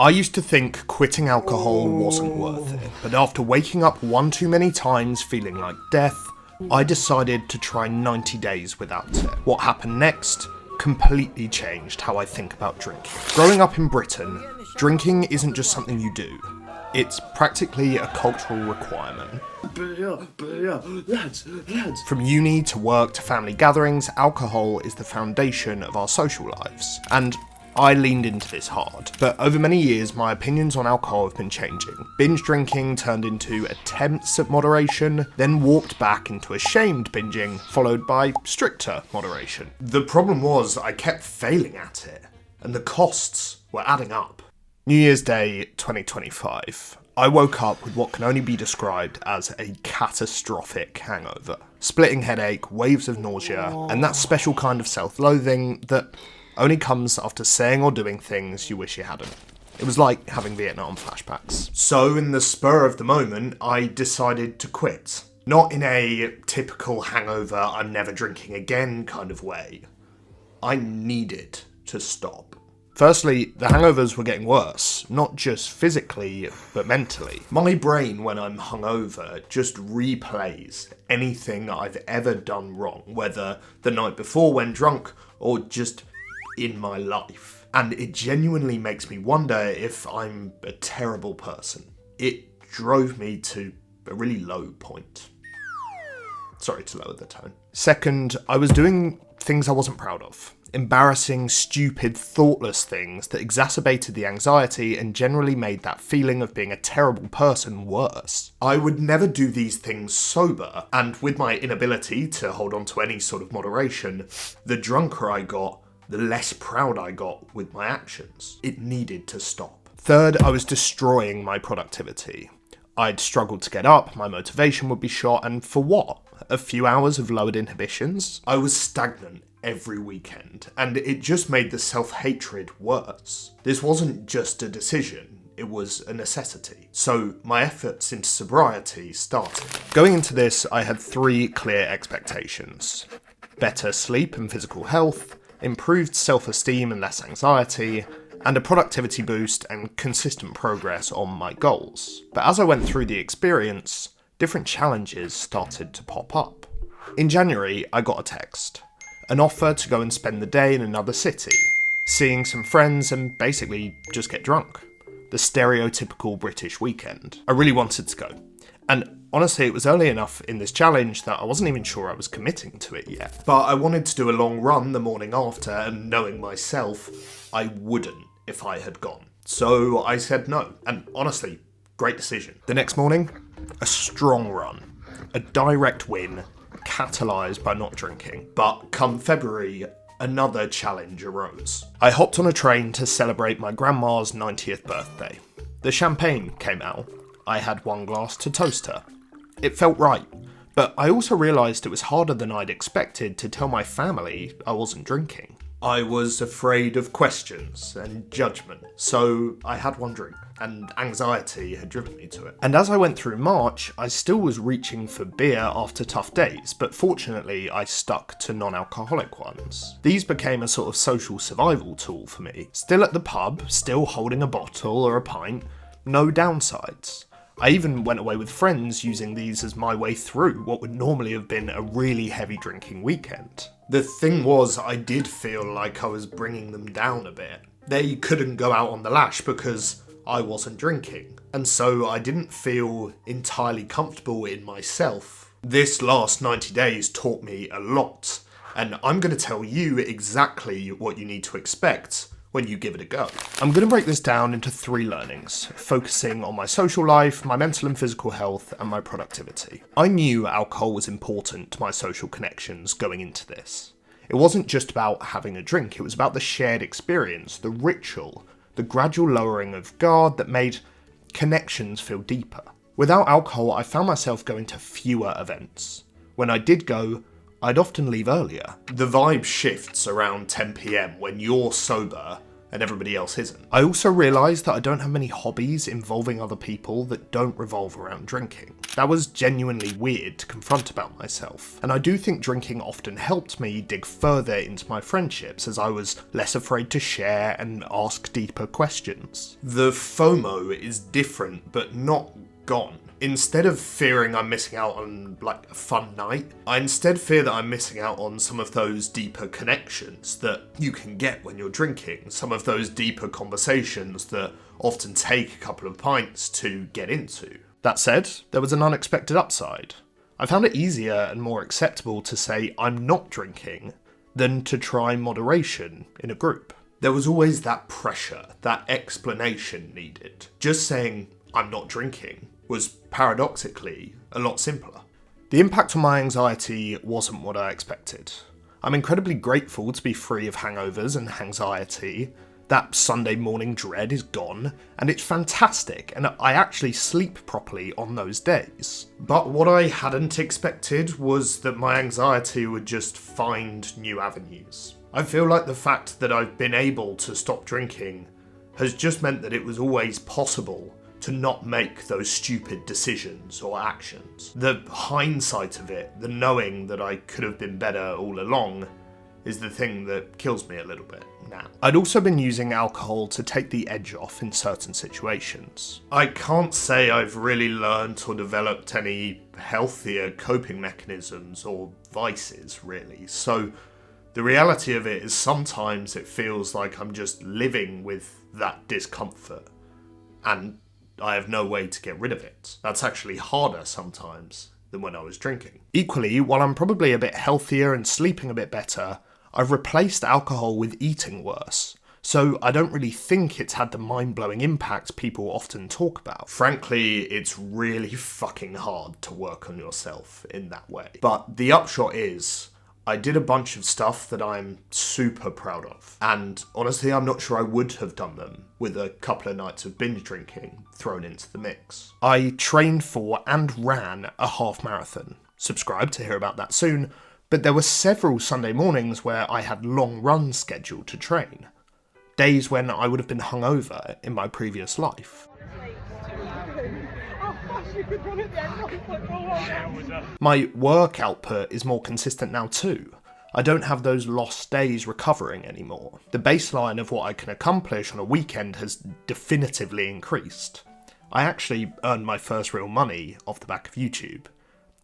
I used to think quitting alcohol wasn't worth it, but after waking up one too many times feeling like death, I decided to try 90 days without it. What happened next completely changed how I think about drinking. Growing up in Britain, drinking isn't just something you do. It's practically a cultural requirement. From uni to work to family gatherings, alcohol is the foundation of our social lives. And I leaned into this hard, but over many years my opinions on alcohol have been changing. Binge drinking turned into attempts at moderation, then warped back into ashamed binging, followed by stricter moderation. The problem was I kept failing at it, and the costs were adding up. New Year's Day 2025. I woke up with what can only be described as a catastrophic hangover. Splitting headache, waves of nausea, and that special kind of self-loathing that only comes after saying or doing things you wish you hadn't. It was like having Vietnam flashbacks. So in the spur of the moment, I decided to quit. Not in a typical hangover, I'm never drinking again kind of way. I needed to stop. Firstly, the hangovers were getting worse, not just physically, but mentally. My brain, when I'm hungover, just replays anything I've ever done wrong, whether the night before when drunk, or just in my life. And it genuinely makes me wonder if I'm a terrible person. It drove me to a really low point. Sorry to lower the tone. Second, I was doing things I wasn't proud of. Embarrassing, stupid, thoughtless things that exacerbated the anxiety and generally made that feeling of being a terrible person worse. I would never do these things sober, and with my inability to hold on to any sort of moderation, the drunker I got, the less proud I got with my actions. It needed to stop. Third, I was destroying my productivity. I'd struggled to get up, my motivation would be shot, and for what? A few hours of lowered inhibitions? I was stagnant every weekend, and it just made the self-hatred worse. This wasn't just a decision, it was a necessity. So my efforts into sobriety started. Going into this, I had 3 clear expectations. Better sleep and physical health, improved self-esteem and less anxiety, and a productivity boost and consistent progress on my goals. But as I went through the experience, different challenges started to pop up. In January, I got a text. An offer to go and spend the day in another city, seeing some friends and basically just get drunk. The stereotypical British weekend. I really wanted to go. And honestly, it was early enough in this challenge that I wasn't even sure I was committing to it yet. But I wanted to do a long run the morning after, and knowing myself, I wouldn't if I had gone. So I said no, and honestly, great decision. The next morning, a strong run. A direct win, catalysed by not drinking. But come February, another challenge arose. I hopped on a train to celebrate my grandma's 90th birthday. The champagne came out. I had 1 glass to toast her. It felt right, but I also realised it was harder than I'd expected to tell my family I wasn't drinking. I was afraid of questions and judgment, so I had 1 drink, and anxiety had driven me to it. And as I went through March, I still was reaching for beer after tough days, but fortunately I stuck to non-alcoholic ones. These became a sort of social survival tool for me. Still at the pub, still holding a bottle or a pint, no downsides. I even went away with friends using these as my way through what would normally have been a really heavy drinking weekend. The thing was, I did feel like I was bringing them down a bit. They couldn't go out on the lash because I wasn't drinking, and so I didn't feel entirely comfortable in myself. This last 90 days taught me a lot, and I'm going to tell you exactly what you need to expect when you give it a go. I'm going to break this down into 3 learnings, focusing on my social life, my mental and physical health, and my productivity. I knew alcohol was important to my social connections going into this. It wasn't just about having a drink, it was about the shared experience, the ritual, the gradual lowering of guard that made connections feel deeper. Without alcohol, I found myself going to fewer events. When I did go, I'd often leave earlier. The vibe shifts around 10 PM when you're sober and everybody else isn't. I also realised that I don't have many hobbies involving other people that don't revolve around drinking. That was genuinely weird to confront about myself, and I do think drinking often helped me dig further into my friendships as I was less afraid to share and ask deeper questions. The FOMO is different, but not gone. Instead of fearing I'm missing out on like a fun night, I instead fear that I'm missing out on some of those deeper connections that you can get when you're drinking, some of those deeper conversations that often take a couple of pints to get into. That said, there was an unexpected upside. I found it easier and more acceptable to say I'm not drinking than to try moderation in a group. There was always that pressure, that explanation needed. Just saying I'm not drinking was paradoxically a lot simpler. The impact on my anxiety wasn't what I expected. I'm incredibly grateful to be free of hangovers and anxiety. That Sunday morning dread is gone, and it's fantastic, and I actually sleep properly on those days. But what I hadn't expected was that my anxiety would just find new avenues. I feel like the fact that I've been able to stop drinking has just meant that it was always possible to not make those stupid decisions or actions. The hindsight of it, the knowing that I could have been better all along, is the thing that kills me a little bit now. I'd also been using alcohol to take the edge off in certain situations. I can't say I've really learned or developed any healthier coping mechanisms or vices, really. So the reality of it is sometimes it feels like I'm just living with that discomfort, and I have no way to get rid of it. That's actually harder sometimes than when I was drinking. Equally, while I'm probably a bit healthier and sleeping a bit better, I've replaced alcohol with eating worse. So I don't really think it's had the mind-blowing impact people often talk about. Frankly, it's really fucking hard to work on yourself in that way. But the upshot is, I did a bunch of stuff that I'm super proud of. And honestly, I'm not sure I would have done them with a couple of nights of binge drinking thrown into the mix. I trained for and ran a half marathon. Subscribe to hear about that soon. But there were several Sunday mornings where I had long runs scheduled to train. Days when I would have been hungover in my previous life. My work output is more consistent now too. I don't have those lost days recovering anymore. The baseline of what I can accomplish on a weekend has definitively increased. I actually earned my first real money off the back of YouTube,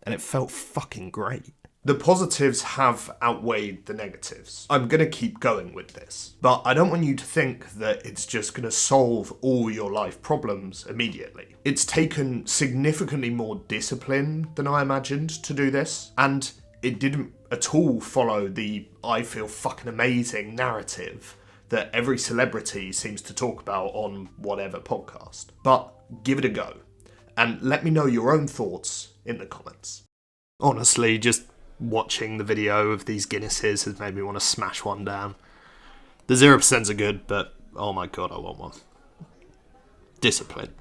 and it felt fucking great. The positives have outweighed the negatives. I'm gonna keep going with this, but I don't want you to think that it's just gonna solve all your life problems immediately. It's taken significantly more discipline than I imagined to do this, and it didn't at all follow the I feel fucking amazing narrative that every celebrity seems to talk about on whatever podcast. But give it a go, and let me know your own thoughts in the comments. Honestly, just watching the video of these Guinnesses has made me want to smash one down. The 0% are good, but oh my god, I want one. Discipline.